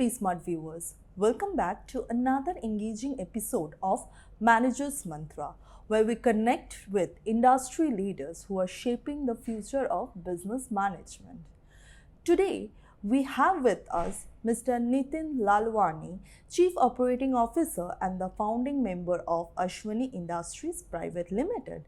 Be Smart viewers, welcome back to another engaging episode of Manager's Mantra, where we connect with industry leaders who are shaping the future of business management. Today, we have with us Mr. Nitin Lalwani, Chief Operating Officer and the founding member of Aswani Industries Private Limited.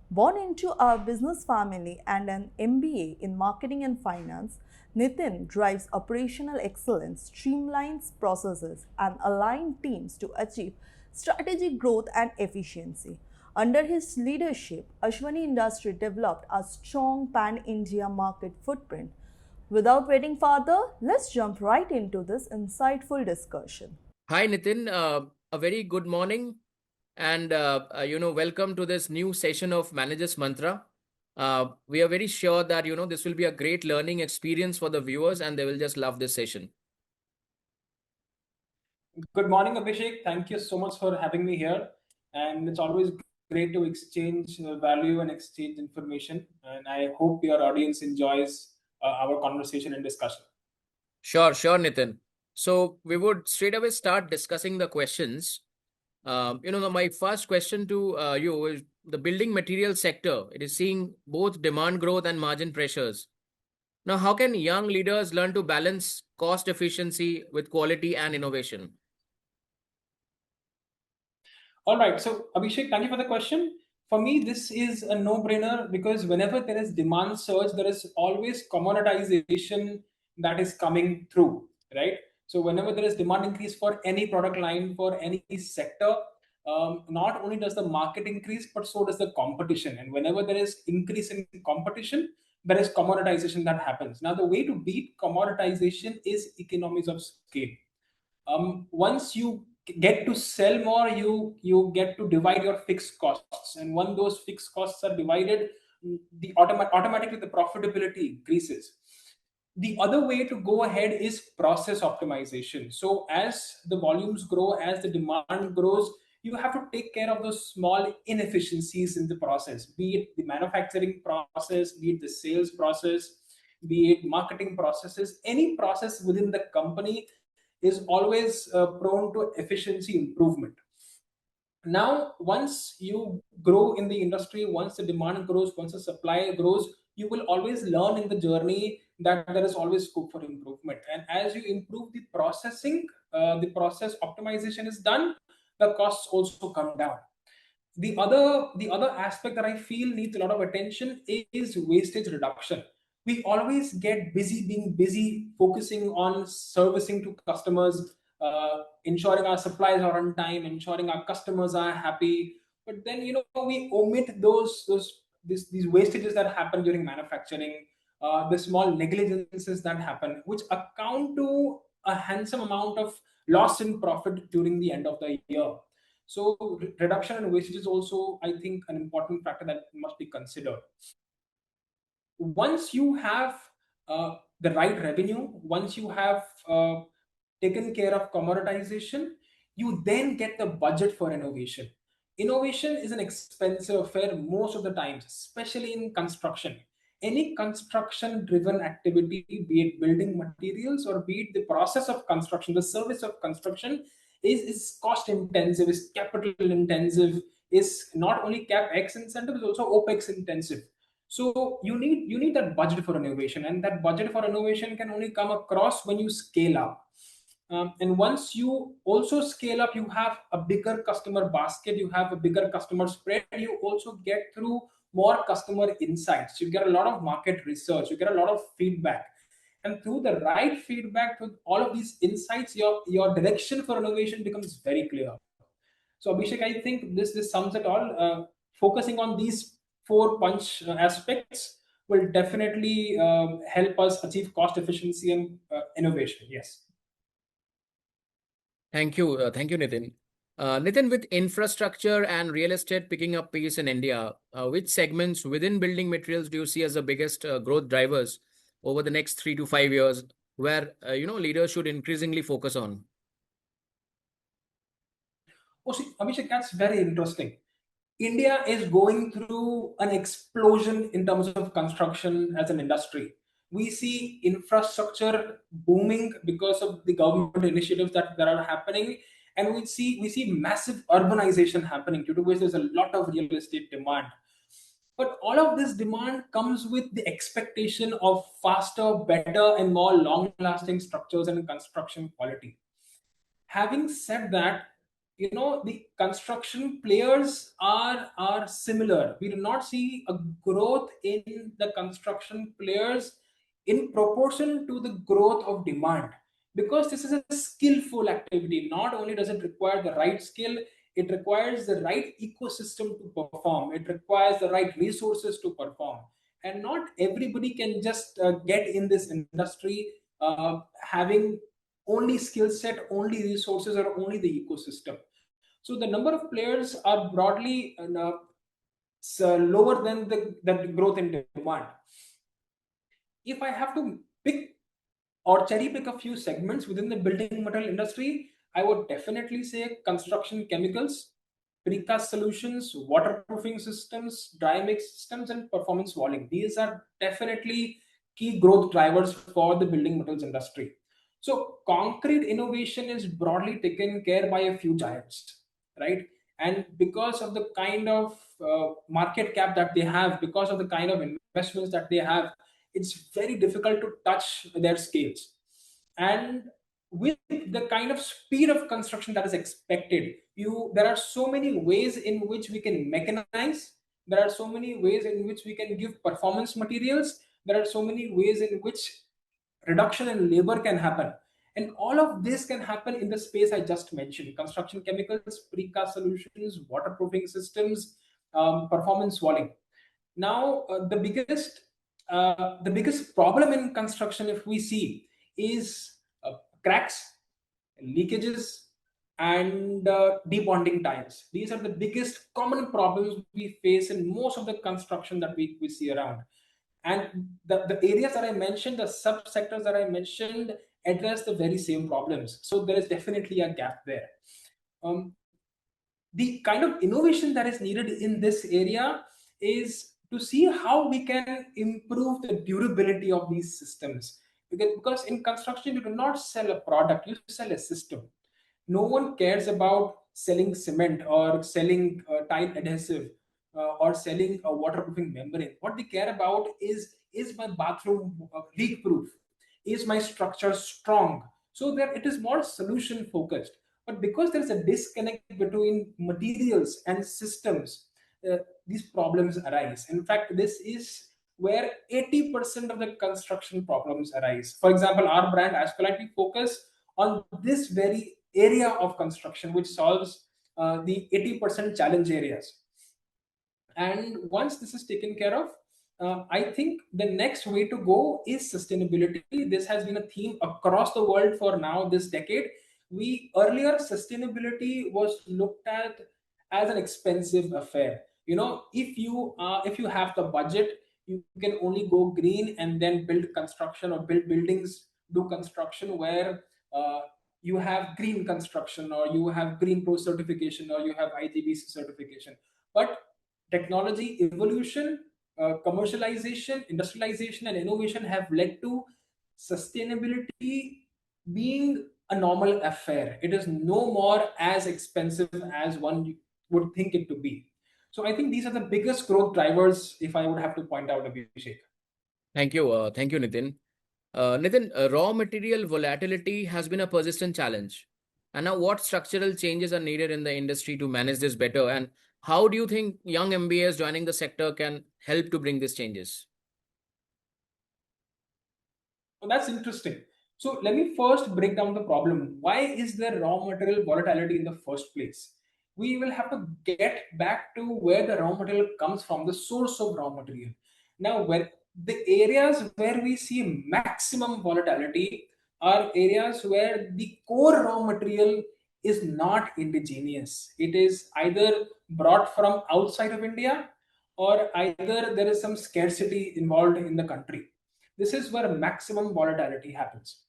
Born into a business family and an MBA in marketing and finance, Nitin drives operational excellence, streamlines processes, and aligns teams to achieve strategic growth and efficiency. Under his leadership, Ashwani Industry developed a strong pan India market footprint. Without waiting further, let's jump right into this insightful discussion. Hi, Nitin. A very good morning, and welcome to this new session of Managers Mantra. We are very sure that this will be a great learning experience for the viewers, and they will just love this session. Good morning, Abhishek. Thank you so much for having me here. And it's always great to exchange value and exchange information. And I hope your audience enjoys our conversation and discussion. Sure, Nitin. So we would straight away start discussing the questions. My first question to you is the building material sector. It is seeing both demand growth and margin pressures. Now, how can young leaders learn to balance cost efficiency with quality and innovation? All right. So, Abhishek, thank you for the question. For me, this is a no-brainer because whenever there is demand surge, there is always commoditization that is coming through, right? So, whenever there is demand increase for any product line, for any sector, not only does the market increase, but so does the competition. And whenever there is increase in competition, there is commoditization that happens. Now, the way to beat commoditization is economies of scale. Once you get to sell more, you get to divide your fixed costs, and when those fixed costs are divided, automatically the profitability increases. The other way to go ahead is process optimization. So as the volumes grow, as the demand grows, you have to take care of those small inefficiencies in the process, be it the manufacturing process, be it the sales process, be it marketing processes. Any process within the company is always prone to efficiency improvement. Now, once you grow in the industry, once the demand grows, once the supply grows, you will always learn in the journey that there is always scope for improvement. And as you improve the processing, the process optimization is done, the costs also come down. The other aspect that I feel needs a lot of attention is wastage reduction. We always get busy being busy, focusing on servicing to customers, ensuring our supplies are on time, ensuring our customers are happy. But then we omit these wastages that happen during manufacturing, the small negligences that happen, which account to a handsome amount of loss in profit during the end of the year. So reduction in wastage is also, I think, an important factor that must be considered. Once you have the right revenue, once you have taken care of commoditization, you then get the budget for innovation. Innovation is an expensive affair most of the times, especially in construction. Any construction driven activity, be it building materials or be it the process of construction, the service of construction, is cost intensive, is capital intensive, is not only capex incentive, is also opex intensive. So you need that budget for innovation, and that budget for innovation can only come across when you scale up. And once you also scale up, you have a bigger customer basket, you have a bigger customer spread, you also get through more customer insights, you get a lot of market research, you get a lot of feedback. And through the right feedback, with all of these insights, your direction for innovation becomes very clear. So Abhishek, I think this sums it all. Focusing on these four punch aspects will definitely help us achieve cost efficiency and innovation. Yes. Thank you, Nitin. Nitin, with infrastructure and real estate picking up pace in India, which segments within building materials do you see as the biggest growth drivers over the next 3 to 5 years, where leaders should increasingly focus on? Oh, see, Abhishek, that's very interesting. India is going through an explosion in terms of construction as an industry. We see infrastructure booming because of the government initiatives that are happening, and we see massive urbanization happening, due to which there's a lot of real estate demand. But all of this demand comes with the expectation of faster, better, and more long-lasting structures and construction quality. Having said that, the construction players are similar. We do not see a growth in the construction players in proportion to the growth of demand, because this is a skillful activity. Not only does it require the right skill, it requires the right ecosystem to perform, it requires the right resources to perform. And not everybody can just get in this industry having only skill set, only resources, or only the ecosystem. So the number of players are broadly lower than the growth in demand. If I have to pick or cherry pick a few segments within the building material industry, I would definitely say construction chemicals, precast solutions, waterproofing systems, dry mix systems, and performance walling. These are definitely key growth drivers for the building materials industry. So, concrete innovation is broadly taken care by a few giants, right? And because of the kind of market cap that they have, because of the kind of investments that they have, it's very difficult to touch their scales. And with the kind of speed of construction that is expected, there are so many ways in which we can mechanize, there are so many ways in which we can give performance materials, there are so many ways in which reduction in labor can happen. And all of this can happen in the space I just mentioned: construction chemicals, precast solutions, waterproofing systems, performance walling. Now, the biggest problem in construction, if we see, is cracks, leakages, and debonding tiles. These are the biggest common problems we face in most of the construction that we see around. And the areas that I mentioned, the subsectors that I mentioned, address the very same problems. So there is definitely a gap there. Um, the kind of innovation that is needed in this area is to see how we can improve the durability of these systems, because in construction you do not sell a product, you sell a system. No one cares about selling cement or selling tile adhesive or selling a waterproofing membrane. What they care about is my bathroom leak proof, is my structure strong. So that it is more solution focused. But because there's a disconnect between materials and systems, these problems arise. In fact, this is where 80% of the construction problems arise. For example, our brand Aswani, we focus on this very area of construction, which solves the 80% challenge areas. And once this is taken care of, I think the next way to go is sustainability. This has been a theme across the world for now this decade. We earlier, sustainability was looked at as an expensive affair. If you have the budget, you can only go green and then build construction or build buildings, do construction where you have green construction, or you have green pro certification, or you have IGBC certification. But technology evolution, commercialization, industrialization, and innovation have led to sustainability being a normal affair. It is no more as expensive as one would think it to be. So I think these are the biggest growth drivers, if I would have to point out, Abhishek. Thank you, Nitin. Nitin, raw material volatility has been a persistent challenge. And now, what structural changes are needed in the industry to manage this better? And how do you think young MBAs joining the sector can help to bring these changes? So that's interesting. So let me first break down the problem. Why is there raw material volatility in the first place? We will have to get back to where the raw material comes from, the source of raw material. Now, where the areas where we see maximum volatility are areas where the core raw material is not indigenous. It is either brought from outside of India, or either there is some scarcity involved in the country. This is where maximum volatility happens.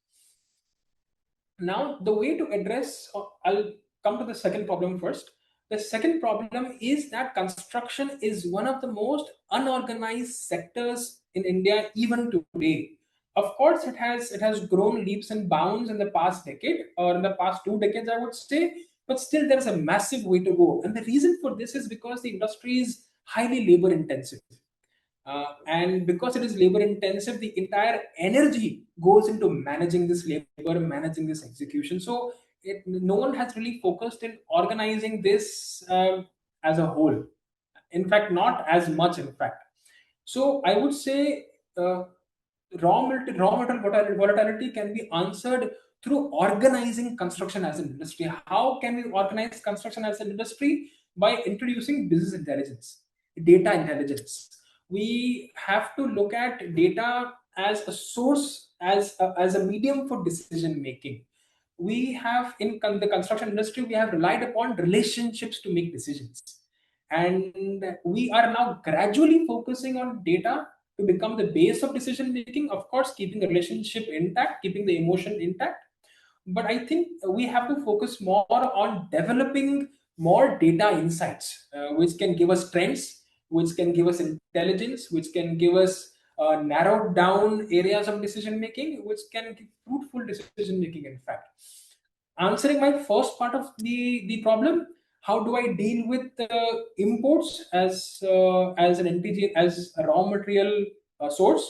Now, the way to address, I'll come to the second problem first. The second problem is that construction is one of the most unorganized sectors in India even today. Of course, it has grown leaps and bounds in the past decade, or in the past 2 decades, I would say. But still, there is a massive way to go, and the reason for this is because the industry is highly labor intensive. And because it is labor intensive, the entire energy goes into managing this labor, managing this execution. So no one has really focused in organizing this as a whole. In fact, not as much, in fact. So I would say raw material volatility can be answered through organizing construction as an industry. How can we organize construction as an industry? By introducing business intelligence, data intelligence. We have to look at data as a source, as a medium for decision making. We have in the construction industry, we have relied upon relationships to make decisions, and we are now gradually focusing on data to become the base of decision making, of course keeping the relationship intact, keeping the emotion intact. But I think we have to focus more on developing more data insights, which can give us trends, which can give us intelligence, which can give us narrowed down areas of decision making, which can give fruitful decision making, in fact. Answering my first part of the problem, how do I deal with imports as an NTG, as a raw material source?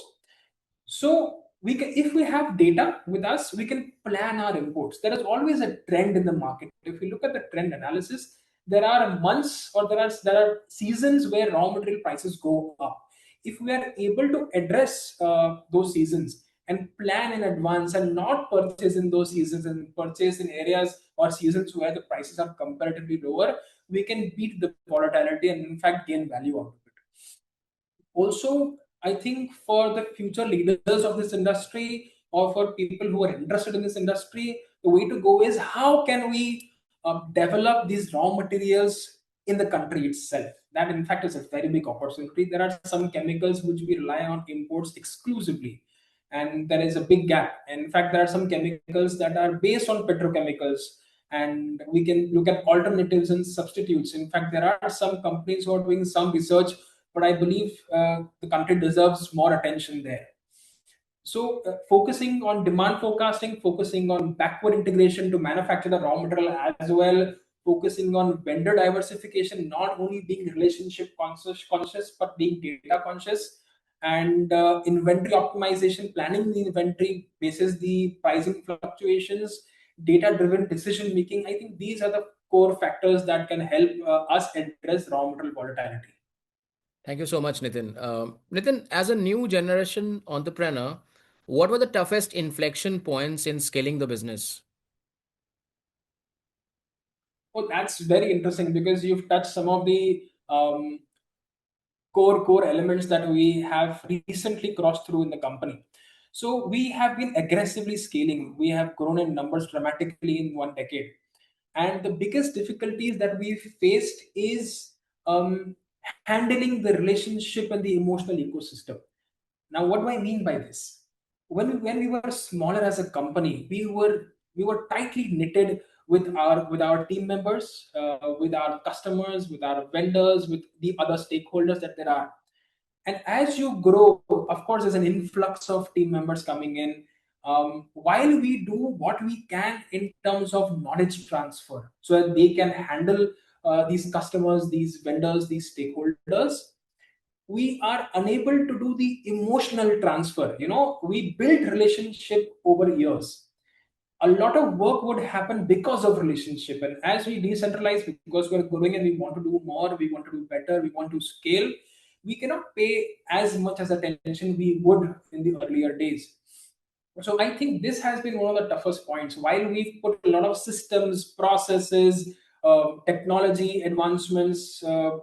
So we can, if we have data with us, we can plan our imports. There is always a trend in the market. If we look at the trend analysis, there are months, or there are seasons where raw material prices go up. If we are able to address those seasons and plan in advance, and not purchase in those seasons, and purchase in areas or seasons where the prices are comparatively lower, we can beat the volatility and in fact gain value out of it. Also, I think for the future leaders of this industry, or for people who are interested in this industry, the way to go is how can we develop these raw materials in the country itself. That in fact is a very big opportunity. There are some chemicals which we rely on imports exclusively, and there is a big gap. In fact, there are some chemicals that are based on petrochemicals, and we can look at alternatives and substitutes. In fact, there are some companies who are doing some research, but I believe the country deserves more attention there. So, focusing on demand forecasting, focusing on backward integration to manufacture the raw material as well, focusing on vendor diversification, not only being relationship conscious but being data conscious, and inventory optimization, planning the inventory basis the pricing fluctuations, data driven decision making. I think these are the core factors that can help us address raw material volatility. Thank you so much, Nitin. Nitin, as a new generation entrepreneur, what were the toughest inflection points in scaling the business? Oh, that's very interesting, because you've touched some of the core elements that we have recently crossed through in the company. So we have been aggressively scaling. We have grown in numbers dramatically in 1 decade, and the biggest difficulties that we've faced is handling the relationship and the emotional ecosystem. Now, what do I mean by this? When we were smaller as a company, we were tightly knitted with our team members, with our customers, with our vendors, with the other stakeholders that there are. And as you grow, of course, there's an influx of team members coming in. While we do what we can in terms of knowledge transfer, so that they can handle these customers, these vendors, these stakeholders, we are unable to do the emotional transfer. We built relationship over years. A lot of work would happen because of relationship, and as we decentralize, because we're growing and we want to do more, we want to do better, we want to scale, we cannot pay as much as attention we would in the earlier days. So I think this has been one of the toughest points. While we've put a lot of systems, processes, technology advancements,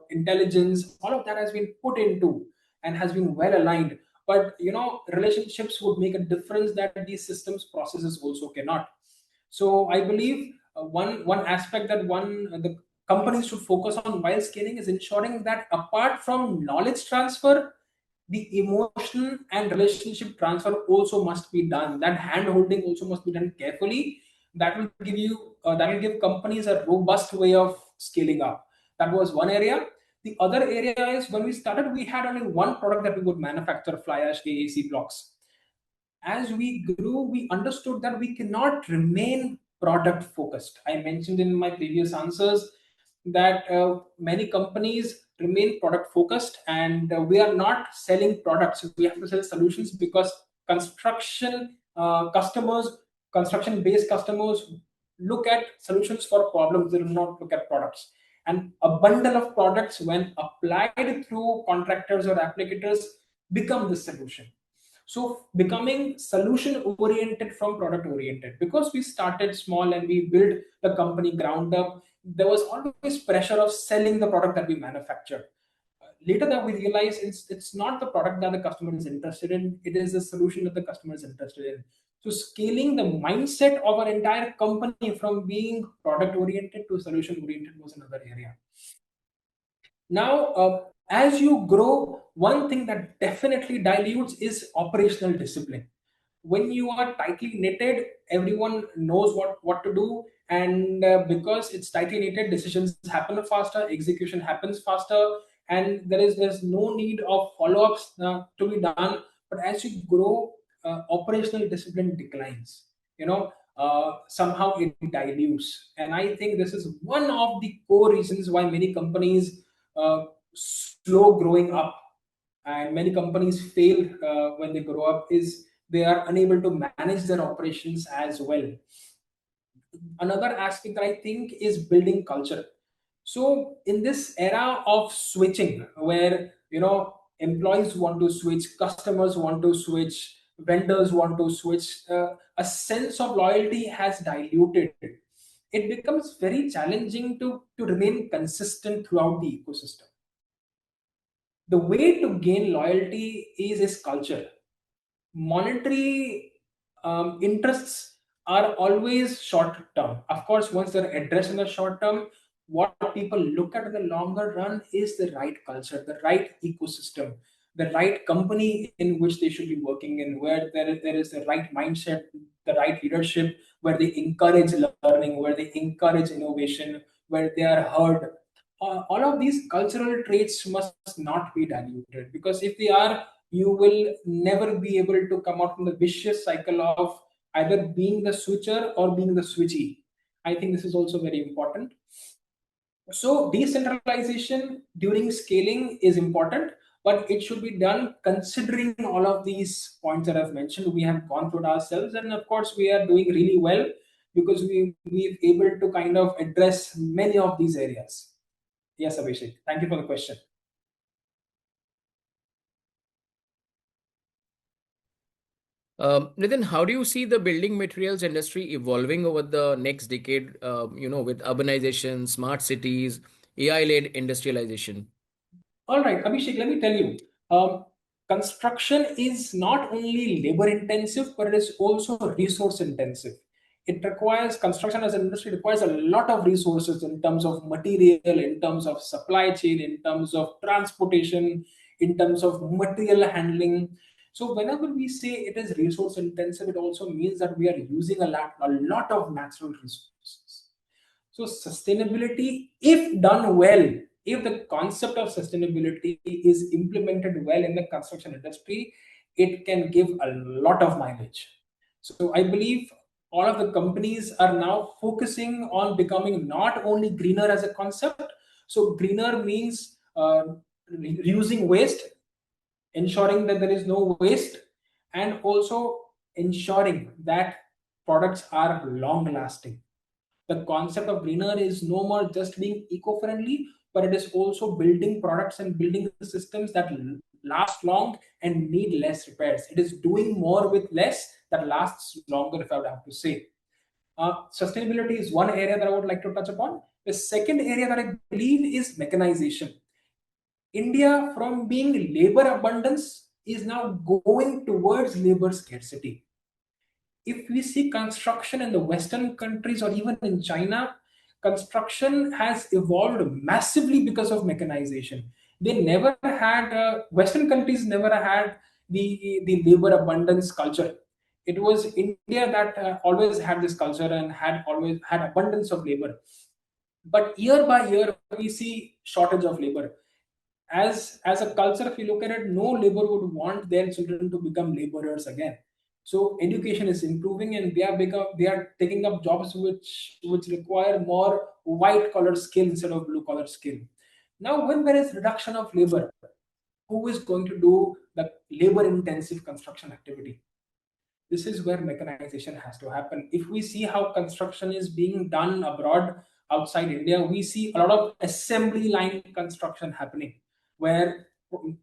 intelligence, all of that has been put into and has been well aligned. But relationships would make a difference that these systems, processes also cannot. So I believe one aspect that the companies should focus on while scaling is ensuring that apart from knowledge transfer, the emotion and relationship transfer also must be done. That hand holding also must be done carefully. That will give companies a robust way of scaling up. That was one area. The other area is, when we started, we had only one product that we would manufacture: fly ash AAC blocks. as we grew, we understood that we cannot remain product focused. I mentioned in my previous answers that many companies remain product focused, and we are not selling products. We have to sell solutions because customers, construction based customers look at solutions for problems, they do not look at products. And a bundle of products, when applied through contractors or applicators, become the solution. So becoming solution oriented from product oriented, because we started small and we built the company ground up, there was always pressure of selling the product that we manufactured. Later that we realize it's not the product that the customer is interested in, it is the solution that the customer is interested in. So scaling the mindset of our entire company from being product oriented to solution oriented was another area. Now, as you grow, one thing that definitely dilutes is operational discipline. When you are tightly knitted, everyone knows what to do, and because it's tightly knitted, decisions happen faster, execution happens faster, and there's no need of follow-ups to be done. But as you grow, operational discipline declines. Somehow it dilutes, and I think this is one of the core reasons why many companies slow growing up, and many companies fail when they grow up, is they are unable to manage their operations as well. Another aspect that I think is building culture. So in this era of switching, where employees want to switch, customers want to switch, vendors want to switch, a sense of loyalty has diluted. It becomes very challenging to remain consistent throughout the ecosystem. The way to gain loyalty is culture. Monetary interests are always short term. Of course, once they're addressed in the short term, what people look at in the longer run is the right culture, the right ecosystem, the right company in which they should be working in, where there is the right mindset, the right leadership, where they encourage learning, where they encourage innovation, where they are heard. All of these cultural traits must not be diluted, because if they are, you will never be able to come out from the vicious cycle of either being the switcher or being the switchy. I think this is also very important. So decentralization during scaling is important, but it should be done considering all of these points that I've mentioned. We have gone through it ourselves, and of course we are doing really well because we're able to kind of address many of these areas. Yes, Abhishek, thank you for the question. Nitin, how do you see the building materials industry evolving over the next decade, with urbanization, smart cities, AI-led industrialization? All right, Abhishek, let me tell you. Construction is not only labor intensive, but it is also resource intensive. It requires, construction as an industry requires a lot of resources in terms of material, in terms of supply chain, in terms of transportation, in terms of material handling. So whenever we say it is resource intensive, it also means that we are using a lot of natural resources. So sustainability, if done well, if the concept of sustainability is implemented well in the construction industry, it can give a lot of mileage. So I believe all of the companies are now focusing on becoming not only greener as a concept. So greener means reusing waste, ensuring that there is no waste, and also ensuring that products are long lasting. The concept of greener is no more just being eco-friendly, but it is also building products and building systems that last long and need less repairs. It is doing more with less that lasts longer, if I would have to say. Sustainability is one area that I would like to touch upon. The second area that I believe is mechanization. India, from being labor abundance, is now going towards labor scarcity. If we see construction in the Western countries or even in China, construction has evolved massively because of mechanization. They never had, Western countries never had the labor abundance culture. It was India that always had this culture and had always had abundance of labor. But year by year, we see shortage of labor. As a culture, if you look at it, no labor would want their children to become laborers again. So education is improving, and they are taking up jobs which require more white collar skill instead of blue collar skill. Now, when there is reduction of labor, who is going to do the labor intensive construction activity? This is where mechanization has to happen. If we see how construction is being done abroad, outside India, we see a lot of assembly line construction happening, where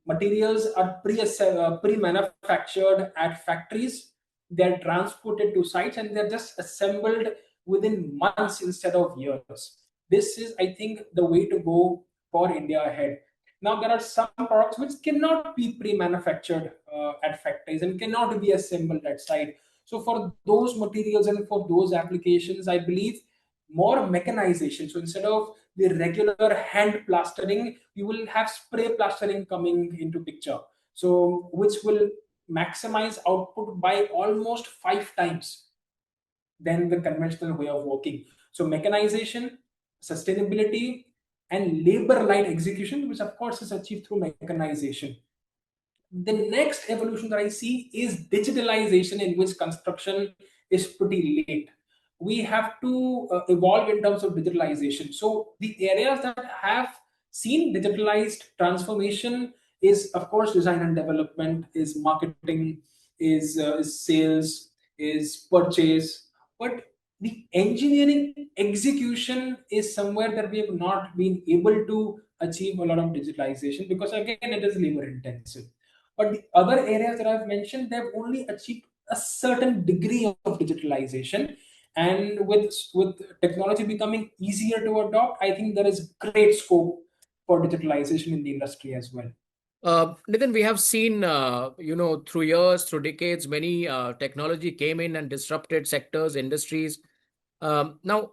materials are pre-manufactured at factories. They're transported to sites and they're just assembled within months instead of years. This is, I think, the way to go for India ahead. Now, there are some products which cannot be pre-manufactured at factories and cannot be assembled at site. So, for those materials and for those applications, I believe more mechanization. So, instead of the regular hand plastering, you will have spray plastering coming into picture. So, which will maximize output by almost 5 times than the conventional way of working. So, mechanization, sustainability, and labor light execution, which of course is achieved through mechanization. The next evolution that I see is digitalization, in which construction is pretty late. We have to evolve in terms of digitalization. So the areas that have seen digitalized transformation is, of course, design and development, is marketing, is sales, is purchase. But the engineering execution is somewhere that we have not been able to achieve a lot of digitalization, because again it is labor intensive. But the other areas that I've mentioned, they've only achieved a certain degree of digitalization. And with technology becoming easier to adopt, I think there is great scope for digitalization in the industry as well. Nitin, we have seen, through years, through decades, many technology came in and disrupted sectors, industries. Now,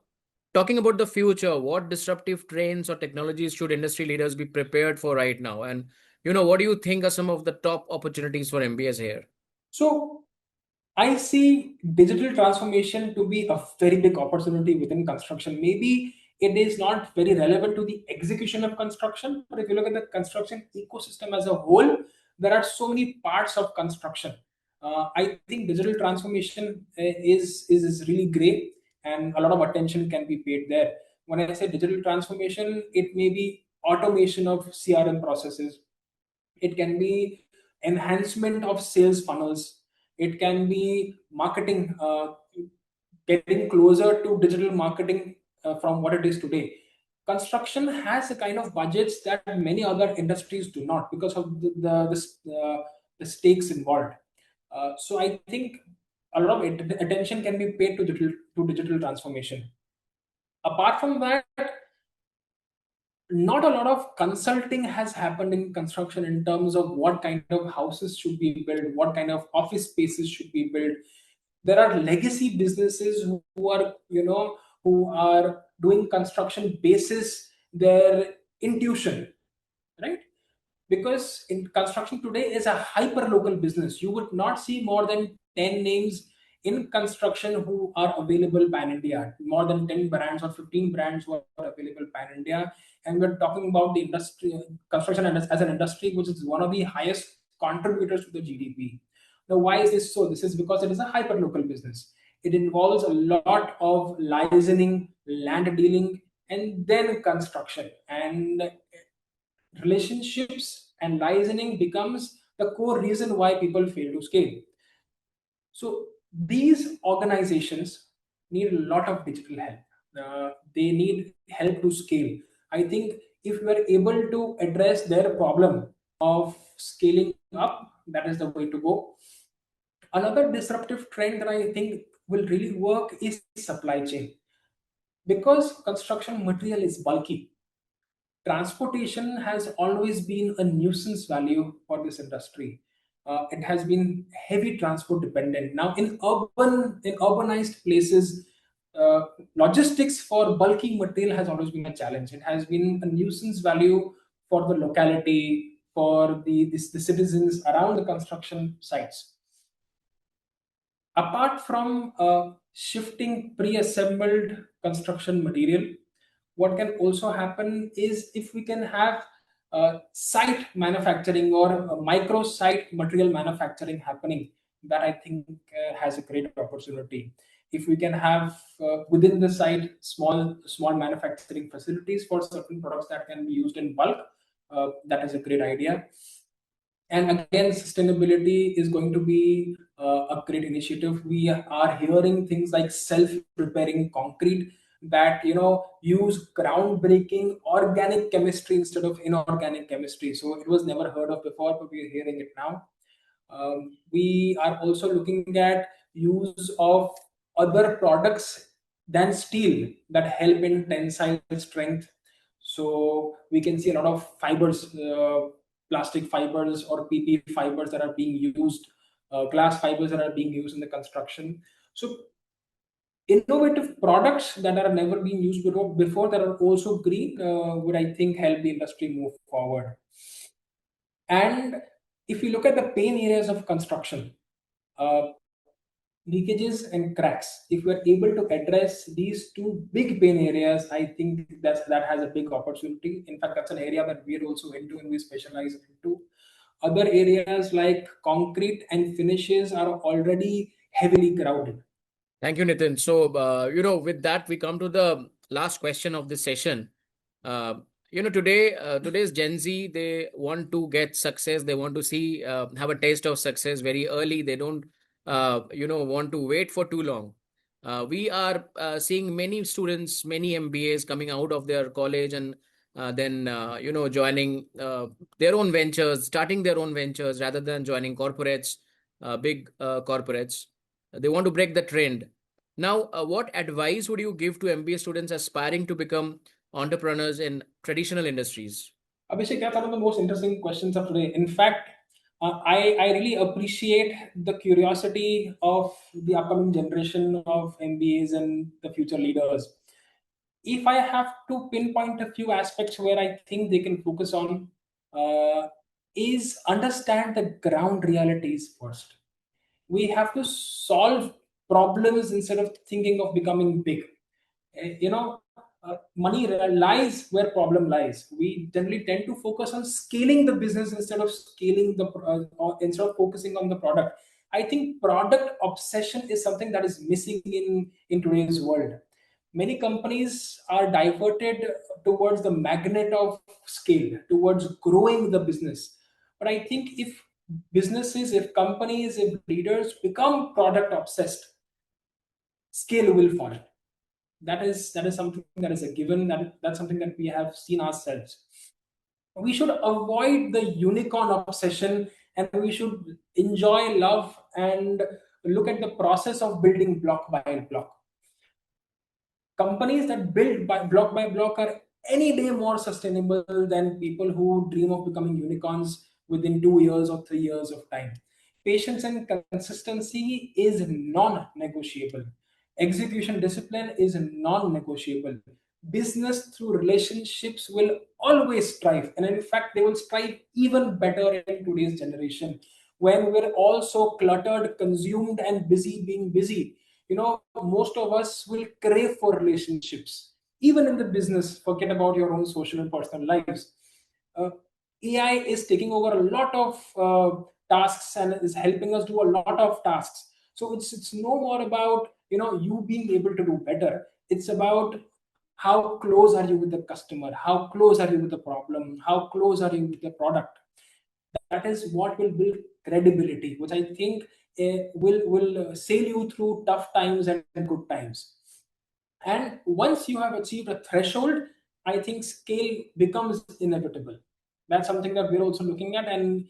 talking about the future, what disruptive trends or technologies should industry leaders be prepared for right now? And, what do you think are some of the top opportunities for MBS here? So I see digital transformation to be a very big opportunity within construction. Maybe it is not very relevant to the execution of construction, but if you look at the construction ecosystem as a whole, there are so many parts of construction. I think digital transformation is really great, and a lot of attention can be paid there. When I say digital transformation, it may be automation of CRM processes, it can be enhancement of sales funnels, it can be marketing, getting closer to digital marketing from what it is today. Construction has a kind of budgets that many other industries do not, because of the stakes involved. So I think a lot of attention can be paid to digital transformation. Apart from that, not a lot of consulting has happened in construction in terms of what kind of houses should be built, what kind of office spaces should be built. There are legacy businesses who are, who are doing construction basis their intuition, right? Because in construction today is a hyper local business. You would not see more than 10 names in construction who are available pan India, more than 10 brands or 15 brands who are available pan India. And we're talking about the industry, construction as an industry, which is one of the highest contributors to the GDP. Now, why is this so? This is because it is a hyper local business. It involves a lot of licensing, land dealing, and then construction. And relationships and licensing becomes the core reason why people fail to scale. So these organizations need a lot of digital help. They need help to scale. I think if we are able to address their problem of scaling up, that is the way to go. Another disruptive trend that I think will really work is supply chain. Because construction material is bulky, transportation has always been a nuisance value for this industry. It has been heavy transport dependent. Now, in urbanized places, uh, logistics for bulky material has always been a challenge. It has been a nuisance value for the locality, for the citizens around the construction sites. Apart from shifting pre-assembled construction material, what can also happen is if we can have site manufacturing or micro site material manufacturing happening, that I think has a great opportunity. If we can have within the site small manufacturing facilities for certain products that can be used in bulk, that is a great idea. And again, sustainability is going to be a great initiative. We are hearing things like self-preparing concrete that use groundbreaking organic chemistry instead of inorganic chemistry. So it was never heard of before, but we are hearing it now. We are also looking at use of other products than steel that help in tensile strength. So we can see a lot of fibers, plastic fibers or PP fibers that are being used, glass fibers that are being used in the construction. So innovative products that are never been used before that are also green would, I think, help the industry move forward. And if you look at the pain areas of construction, uh, leakages and cracks, if we're able to address these two big pain areas, I think that has a big opportunity. In fact, that's an area that we're also into and we specialize into. Other areas like concrete and finishes are already heavily crowded. Thank you, Nitin. So, with that, we come to the last question of this session. Uh, today's Gen Z, they want to get success. They want to see, have a taste of success very early. They don't, want to wait for too long. We are seeing many students, many MBAs coming out of their college and then, joining their own ventures, starting their own ventures rather than joining corporates, big corporates. They want to break the trend. Now, what advice would you give to MBA students aspiring to become entrepreneurs in traditional industries? Abhishek, that's one of the most interesting questions of today. In fact, I really appreciate the curiosity of the upcoming generation of MBAs and the future leaders. If I have to pinpoint a few aspects where I think they can focus on, uh, is understand the ground realities first. We have to solve problems instead of thinking of becoming big. Money lies where problem lies. We generally tend to focus on scaling the business instead of scaling or instead of focusing on the product. I think product obsession is something that is missing in today's world. Many companies are diverted towards the magnet of scale, towards growing the business. But I think if businesses, if companies, if leaders become product obsessed, scale will fall. That is something that is a given. That's something that we have seen ourselves. We should avoid the unicorn obsession, and we should enjoy, love, and look at the process of building block by block. Companies that build by block are any day more sustainable than people who dream of becoming unicorns within 2 years or 3 years of time. Patience and consistency is non-negotiable. Execution discipline is non-negotiable. Business through relationships will always strive, and in fact, they will strive even better in today's generation when we're all so cluttered, consumed, and busy being busy. Most of us will crave for relationships, even in the business. Forget about your own social and personal lives. uh, AI is taking over a lot of tasks and is helping us do a lot of tasks. So it's no more about you being able to do better. It's about how close are you with the customer, how close are you with the problem, how close are you with the product. That is what will build credibility, which I think will sail you through tough times and good times. And once you have achieved a threshold, I think scale becomes inevitable. That's something that we're also looking at. And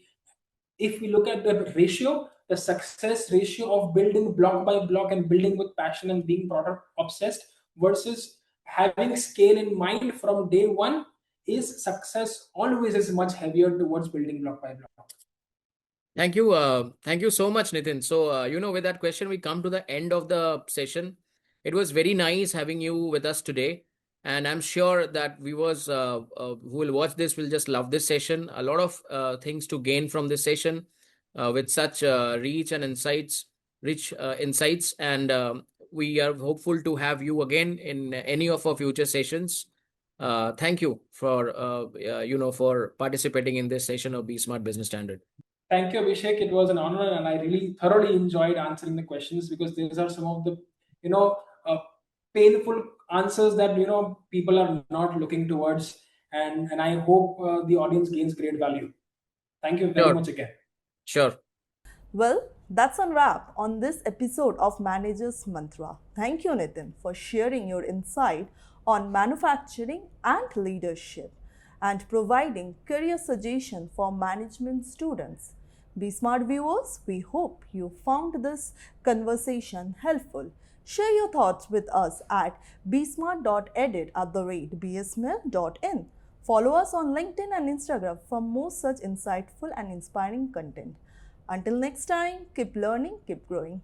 if we look at the ratio, the success ratio of building block by block and building with passion and being product obsessed versus having scale in mind from day one, is success always is much heavier towards building block by block. Thank you. Thank you so much, Nitin. So, with that question, we come to the end of the session. It was very nice having you with us today. And I'm sure that viewers who will watch this will just love this session. A lot of things to gain from this session with such rich insights. And we are hopeful to have you again in any of our future sessions. Thank you for, for participating in this session of Be Smart Business Standard. Thank you, Abhishek. It was an honor, and I really thoroughly enjoyed answering the questions because these are some of the, you know, painful answers that people are not looking towards, and I hope the audience gains great value. Thank you very Sure, much again. sure. Well, that's a wrap on this episode of Manager's Mantra. Thank you, Nitin, for sharing your insight on manufacturing and leadership and providing career suggestions for management students. Be smart viewers, we hope you found this conversation helpful. Share your thoughts with us at besmart.edit@bsmail.in. Follow us on LinkedIn and Instagram for more such insightful and inspiring content. Until next time, keep learning, keep growing.